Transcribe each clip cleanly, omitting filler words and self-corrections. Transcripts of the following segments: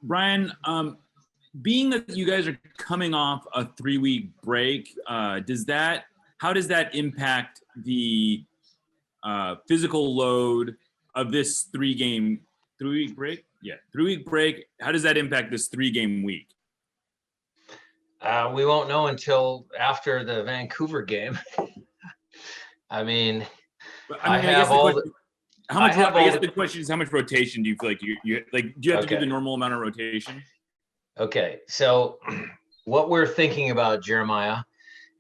Brian, being that you guys are coming off a 3-week break, how does that impact the physical load of this 3-week break? Yeah, 3-week break. How does that impact this 3-game week? We won't know until after the Vancouver game. I mean, I guess the question is, how much rotation do you feel like you like? Do you have to do the normal amount of rotation? Okay, so what we're thinking about, Jeremiah,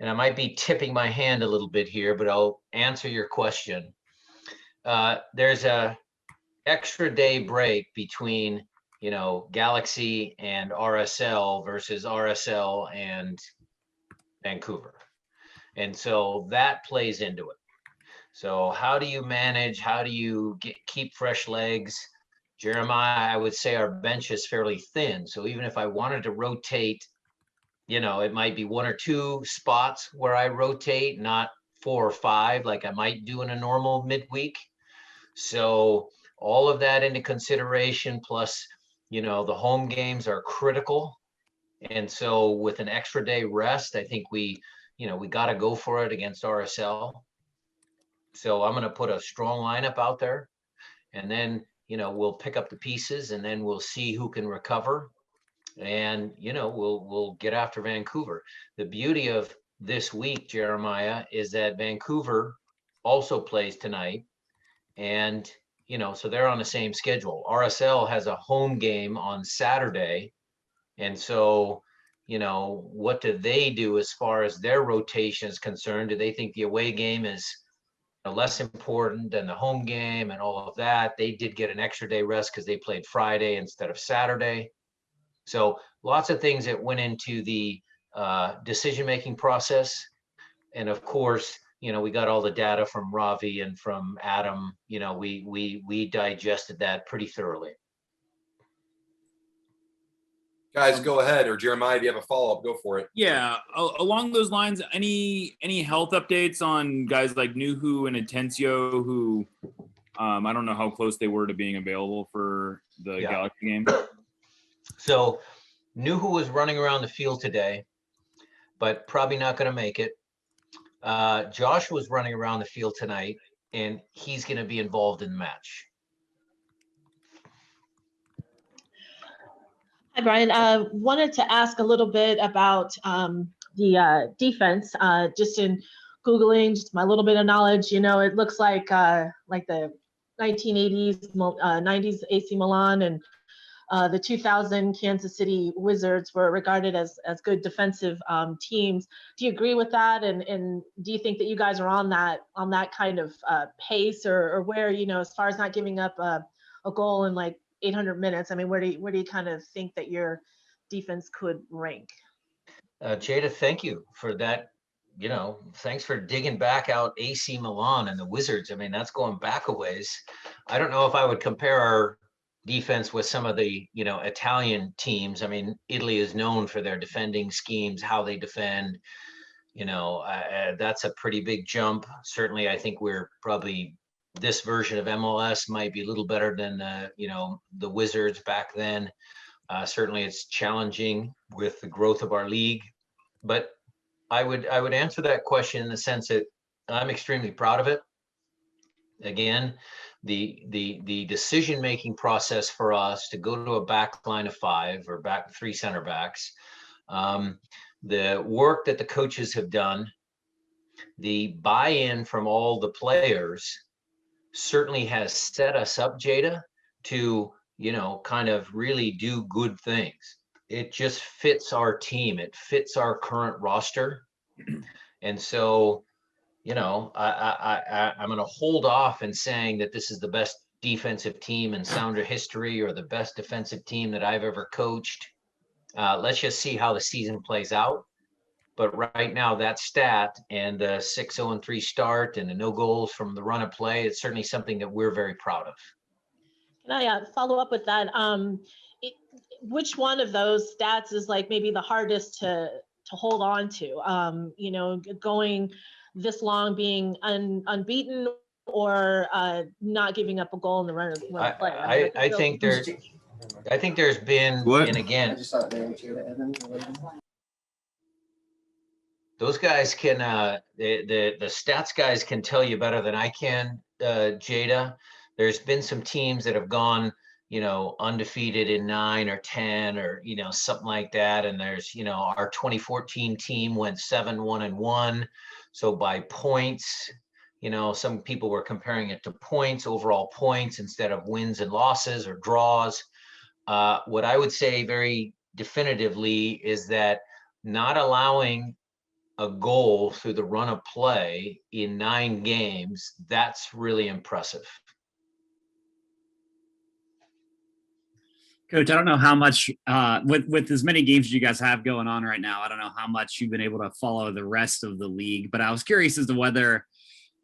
and I might be tipping my hand a little bit here, but I'll answer your question. There's a extra day break between, Galaxy and RSL versus RSL and Vancouver. And so that plays into it. So how do you manage? How do you keep fresh legs? Jeremiah, I would say our bench is fairly thin. So even if I wanted to rotate, it might be 1 or 2 spots where I rotate, not 4 or 5 like I might do in a normal midweek. So all of that into consideration, plus, the home games are critical. And so with an extra day rest, I think we got to go for it against RSL. So I'm going to put a strong lineup out there, and then, we'll pick up the pieces, and then we'll see who can recover. And, we'll get after Vancouver. The beauty of this week, Jeremiah, is that Vancouver also plays tonight. And, so they're on the same schedule. RSL has a home game on Saturday. And so, what do they do as far as their rotation is concerned? Do they think the away game is less important than the home game and all of that? They did get an extra day rest because they played Friday instead of Saturday. So lots of things that went into the decision-making process. And of course, we got all the data from Ravi and from Adam. We digested that pretty thoroughly. Guys, go ahead. Or Jeremiah, if you have a follow-up, go for it. Yeah, along those lines, any health updates on guys like Nouhou and Atencio, who I don't know how close they were to being available for the Galaxy game? So Nouhou was running around the field today, but probably not going to make it. Josh was running around the field tonight, and he's going to be involved in the match. Hi, Brian. Wanted to ask a little bit about the defense. Just in Googling, just my little bit of knowledge, it looks like the 1980s, 90s AC Milan and the 2000 Kansas City Wizards were regarded as good defensive teams. Do you agree with that? And do you think that you guys are on that kind of pace, or where, as far as not giving up a goal in like 800 minutes? I mean, where do you kind of think that your defense could rank? Jada, thank you for that. Thanks for digging back out AC Milan and the Wizards. I mean, that's going back a ways. I don't know if I would compare our defense with some of the, Italian teams. I mean, Italy is known for their defending schemes, how they defend. That's a pretty big jump. Certainly, I think we're probably, this version of MLS might be a little better than the Wizards back then. Certainly it's challenging with the growth of our league, but I would answer that question in the sense that I'm extremely proud of it. Again, the decision-making process for us to go to a back line of 5 or back 3 center backs, the work that the coaches have done, the buy-in from all the players, certainly has set us up, Jada, to, kind of really do good things. It just fits our team. It fits our current roster. And so, I'm going to hold off in saying that this is the best defensive team in Sounder history or the best defensive team that I've ever coached. Let's just see how the season plays out. But right now, that stat and the 6-0-3 start and the no goals from the run of play, it's certainly something that we're very proud of. Can I follow up with that? Which one of those stats is like maybe the hardest to hold on to? Going this long, being unbeaten, or not giving up a goal in the run of play? I think there's I think there's been, What? and again, those guys can, the stats guys can tell you better than I can, Jada. There's been some teams that have gone, undefeated in 9 or 10 or, something like that. And there's, our 2014 team went 7-1-1. So by points, some people were comparing it to points, overall points instead of wins and losses or draws. What I would say very definitively is that not allowing a goal through the run of play in 9 games, that's really impressive. Coach, I don't know how much, with as many games you guys have going on right now, I don't know how much you've been able to follow the rest of the league, but I was curious as to whether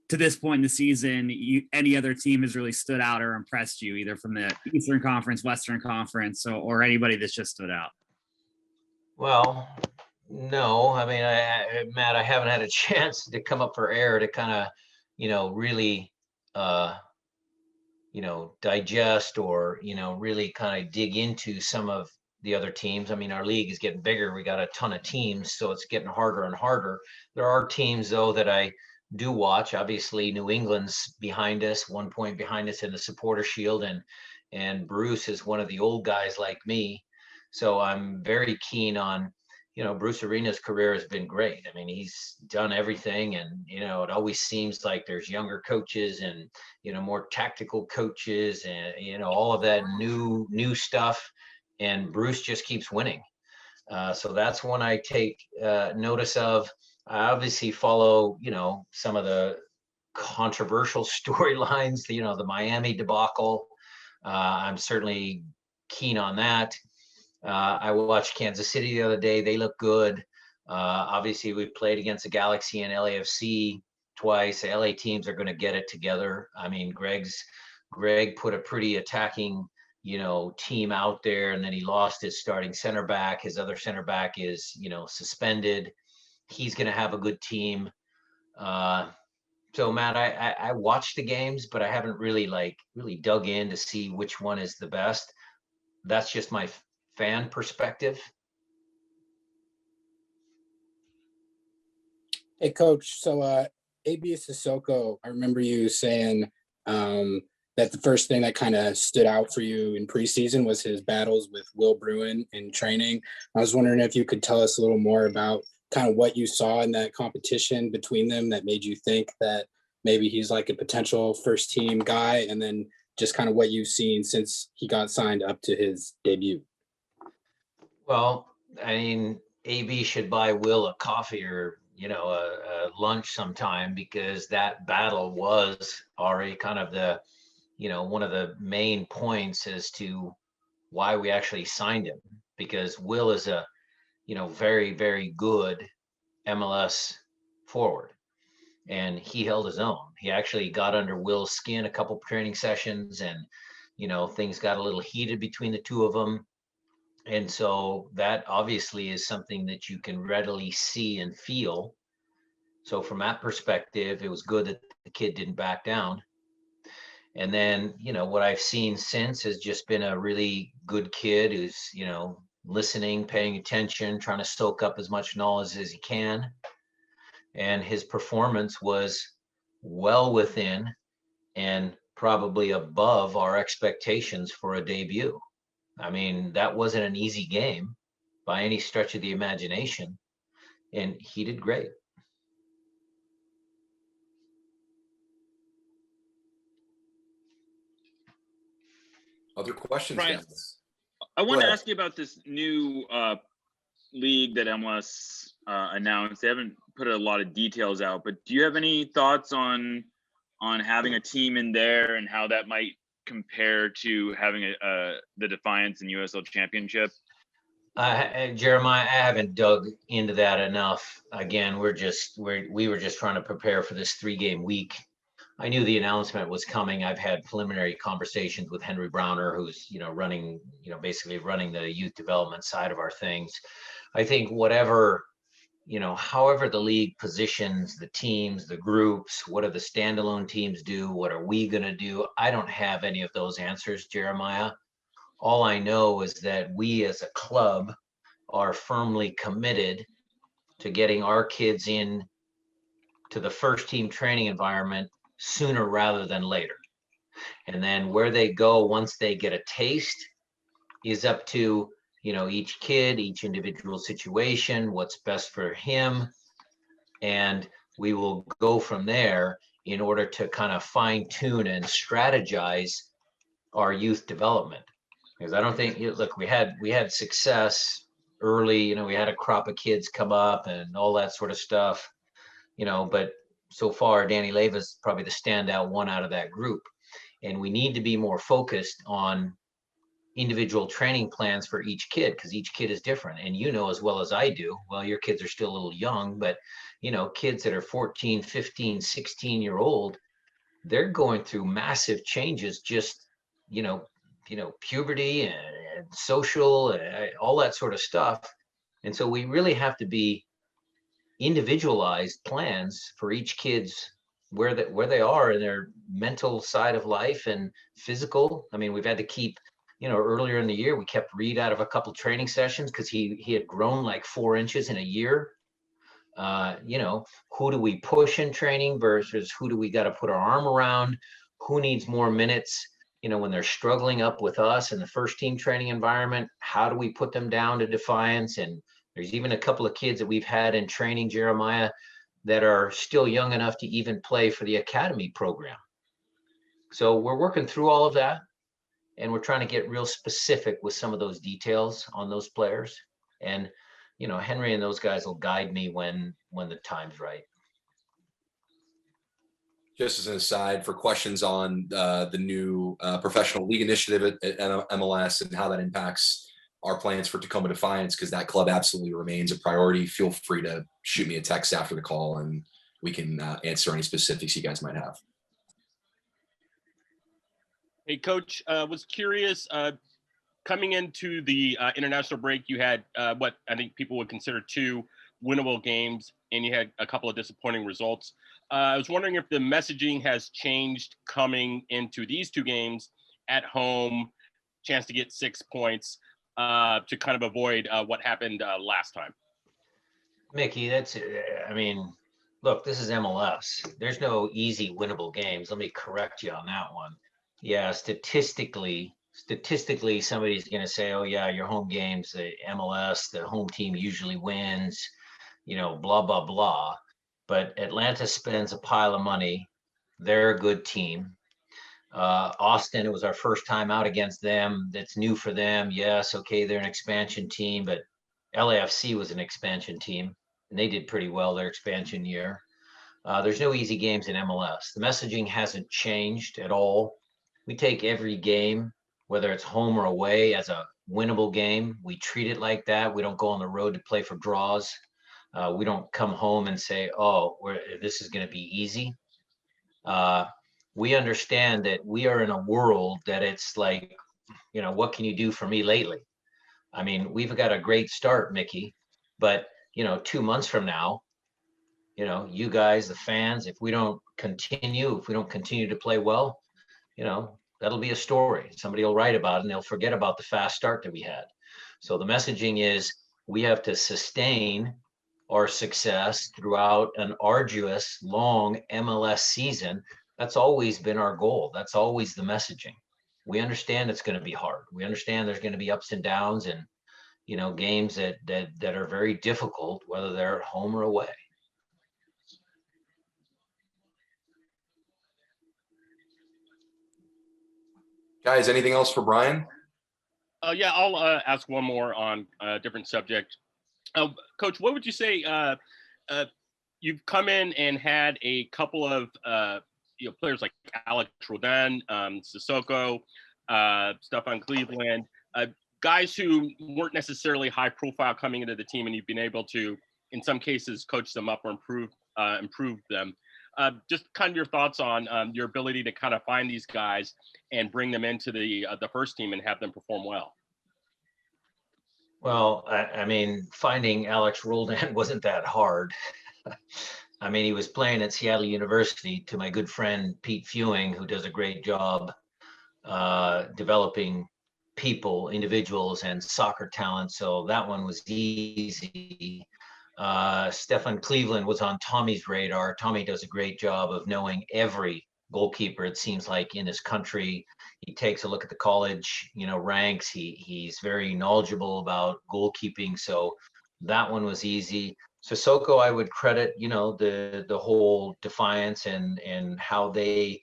to this point in the season, any other team has really stood out or impressed you, either from the Eastern Conference, Western Conference, or anybody that's just stood out. Well, no, I mean, Matt, I haven't had a chance to come up for air to kind of, really, digest or, really kind of dig into some of the other teams. I mean, our league is getting bigger. We got a ton of teams, so it's getting harder and harder. There are teams, though, that I do watch. Obviously, New England's behind us, 1 point behind us in the Supporter Shield, and Bruce is one of the old guys like me. So I'm very keen on, Bruce Arena's career has been great. I mean, he's done everything, and, it always seems like there's younger coaches and, more tactical coaches and, all of that new stuff. And Bruce just keeps winning. So that's one I take notice of. I obviously follow, some of the controversial storylines, the Miami debacle. I'm certainly keen on that. I watched Kansas City the other day. They look good. Obviously, we played against the Galaxy and LAFC twice. The LA teams are going to get it together. I mean, Greg put a pretty attacking, team out there, and then he lost his starting center back. His other center back is, suspended. He's going to have a good team. So Matt, I watched the games, but I haven't really dug in to see which one is the best. That's just my fan perspective. Hey, Coach. So, Aboulaye Cissoko, I remember you saying that the first thing that kind of stood out for you in preseason was his battles with Will Bruin in training. I was wondering if you could tell us a little more about kind of what you saw in that competition between them that made you think that maybe he's like a potential first team guy, and then just kind of what you've seen since he got signed up to his debut. Well, I mean, AB should buy Will a coffee or, a lunch sometime, because that battle was already kind of the, one of the main points as to why we actually signed him, because Will is a, very, very good MLS forward, and he held his own. He actually got under Will's skin a couple training sessions, and, things got a little heated between the two of them. And so that obviously is something that you can readily see and feel. So from that perspective, it was good that the kid didn't back down. And then, what I've seen since has just been a really good kid who's, listening, paying attention, trying to soak up as much knowledge as he can. And his performance was well within and probably above our expectations for a debut. I mean, that wasn't an easy game by any stretch of the imagination, and he did great. Other questions, Brian, guys? I want to ahead. ask you about this new league that MLS announced. They haven't put a lot of details out, but do you have any thoughts on having a team in there and how that might compare to having the Defiance and USL Championship? Jeremiah, I haven't dug into that enough. Again, we were just trying to prepare for this 3-game week. I knew the announcement was coming. I've had preliminary conversations with Henry Browner, who's, running, basically running the youth development side of our things. I think whatever, however the league positions the teams, the groups, what do the standalone teams do? What are we going to do? I don't have any of those answers, Jeremiah. All I know is that we as a club are firmly committed to getting our kids in to the first team training environment sooner rather than later. And then where they go once they get a taste is up to, each kid, each individual situation, what's best for him. And we will go from there in order to kind of fine tune and strategize our youth development. Because I don't think, look, we had success early, we had a crop of kids come up and all that sort of stuff, but so far Danny Leva's probably the standout one out of that group. And we need to be more focused on individual training plans for each kid, because each kid is different. And as well as I do, well, your kids are still a little young, but kids that are 14, 15, 16-year-old, they're going through massive changes, just, puberty and social, all that sort of stuff. And so we really have to be individualized plans for each kid's where they are in their mental side of life and physical. I mean, we've had to keep, earlier in the year, we kept Reed out of a couple training sessions because he had grown like 4 inches in a year. Who do we push in training versus who do we got to put our arm around? Who needs more minutes? When they're struggling up with us in the first team training environment, how do we put them down to defiance? And there's even a couple of kids that we've had in training, Jeremiah, that are still young enough to even play for the academy program. So we're working through all of that, and we're trying to get real specific with some of those details on those players. And, Henry and those guys will guide me when the time's right. Just as an aside, for questions on the new professional league initiative at MLS and how that impacts our plans for Tacoma Defiance, because that club absolutely remains a priority, feel free to shoot me a text after the call and we can answer any specifics you guys might have. Hey, Coach, was curious, coming into the international break, you had what I think people would consider 2 winnable games, and you had a couple of disappointing results. I was wondering if the messaging has changed coming into these 2 games at home, chance to get 6 points, to kind of avoid what happened last time. Mickey, look, this is MLS. There's no easy winnable games. Let me correct you on that one. Yeah, statistically, somebody's going to say, oh yeah, your home games, the MLS, the home team usually wins, blah, blah, blah. But Atlanta spends a pile of money. They're a good team. Austin, it was our first time out against them. That's new for them. Yes, okay, they're an expansion team, but LAFC was an expansion team, and they did pretty well their expansion year. There's no easy games in MLS. The messaging hasn't changed at all. We take every game, whether it's home or away, as a winnable game. We treat it like that. We don't go on the road to play for draws. We don't come home and say, oh, this is going to be easy. We understand that we are in a world that it's like, what can you do for me lately? I mean, we've got a great start, Mickey, but 2 months from now, you guys, the fans, if we don't continue to play well, that'll be a story. Somebody will write about it and they'll forget about the fast start that we had. So the messaging is we have to sustain our success throughout an arduous, long MLS season. That's always been our goal. That's always the messaging. We understand it's going to be hard. We understand there's going to be ups and downs and, games that are very difficult, whether they're at home or away. Guys, anything else for Brian? Yeah, I'll ask one more on a different subject. Coach, what would you say? You've come in and had a couple of players like Alex Roldan, Cissoko, Stefan Cleveland, guys who weren't necessarily high profile coming into the team, and you've been able to, in some cases, coach them up or improve them. Just kind of your thoughts on your ability to kind of find these guys and bring them into the first team and have them perform well. Well, I mean, finding Alex Roldan wasn't that hard. I mean, he was playing at Seattle University to my good friend Pete Fewing, who does a great job developing people, individuals, and soccer talent. So that one was easy. Stefan Cleveland was on Tommy's radar. Tommy does a great job of knowing every goalkeeper, it seems like, in his country. He takes a look at the college, ranks. He's very knowledgeable about goalkeeping. So that one was easy. Cissoko, I would credit, the whole Defiance and how they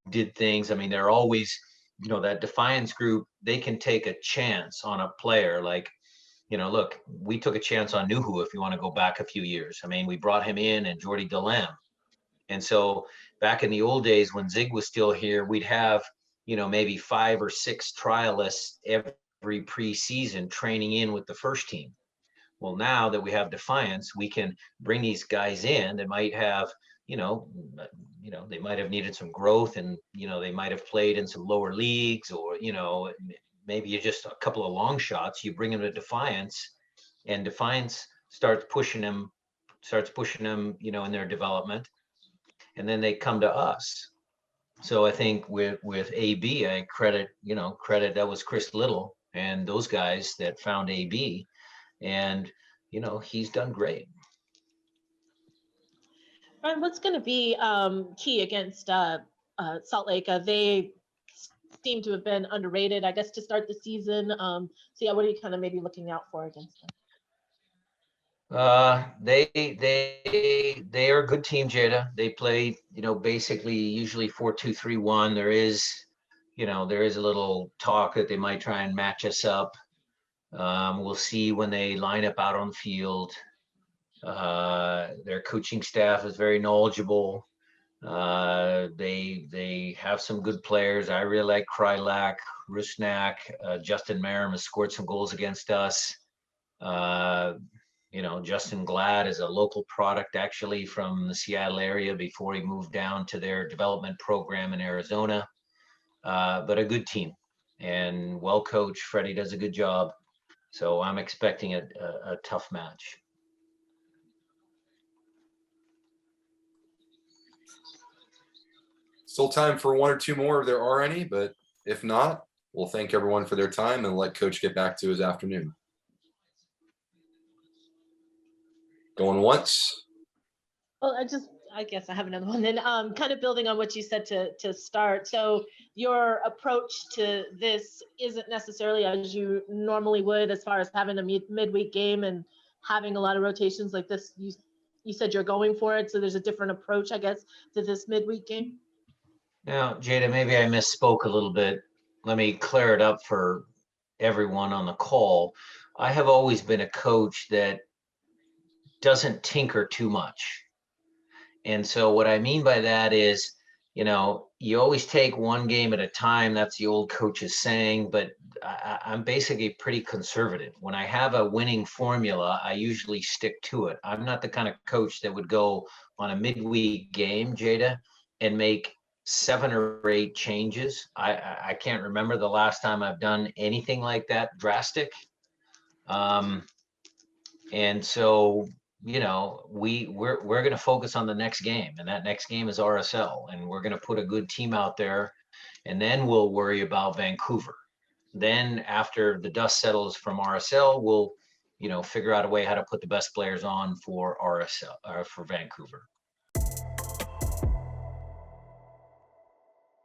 did things. I mean, they're always, that Defiance group, they can take a chance on a player. Like, look, we took a chance on Nouhou if you want to go back a few years. I mean, we brought him in and Jordi Delam. And so back in the old days when Zig was still here, we'd have, maybe 5 or 6 trialists every preseason training in with the first team. Well, now that we have Defiance, we can bring these guys in that might have, they might have needed some growth, and, they might have played in some lower leagues, or, maybe you just a couple of long shots, you bring them to Defiance, and Defiance starts pushing them, in their development. And then they come to us. So I think with AB, I credit that was Chris Little and those guys that found AB, and, he's done great. Brian, what's going to be key against Salt Lake? They seem to have been underrated, I guess, to start the season. So yeah, what are you kind of maybe looking out for against them? They are a good team, Jada. They play, basically usually 4-2-3-1. There is a little talk that they might try and match us up. We'll see when they line up out on the field. Their coaching staff is very knowledgeable. They have some good players. I really like Krylak, Rusnak, Justin Merrim has scored some goals against us. Justin Glad is a local product, actually, from the Seattle area before he moved down to their development program in Arizona. But a good team and well coached. Freddie does a good job. So I'm expecting a tough match. Still time for 1 or 2 more if there are any, but if not, we'll thank everyone for their time and let Coach get back to his afternoon. Going once. Well, I guess I have another one then. Kind of building on what you said to start. So your approach to this isn't necessarily as you normally would, as far as having a midweek game and having a lot of rotations like this. You said you're going for it, so there's a different approach, I guess, to this midweek game. Now, Jada, maybe I misspoke a little bit. Let me clear it up for everyone on the call. I have always been a coach that doesn't tinker too much. And so what I mean by that is, you always take one game at a time. That's the old coach's saying, but I'm basically pretty conservative. When I have a winning formula, I usually stick to it. I'm not the kind of coach that would go on a midweek game, Jada, and make 7 or 8 changes. I can't remember the last time I've done anything like that drastic. And so, we're going to focus on the next game, and that next game is RSL, and we're going to put a good team out there, and then we'll worry about Vancouver. Then after the dust settles from RSL, we'll, figure out a way how to put the best players on for RSL or for Vancouver.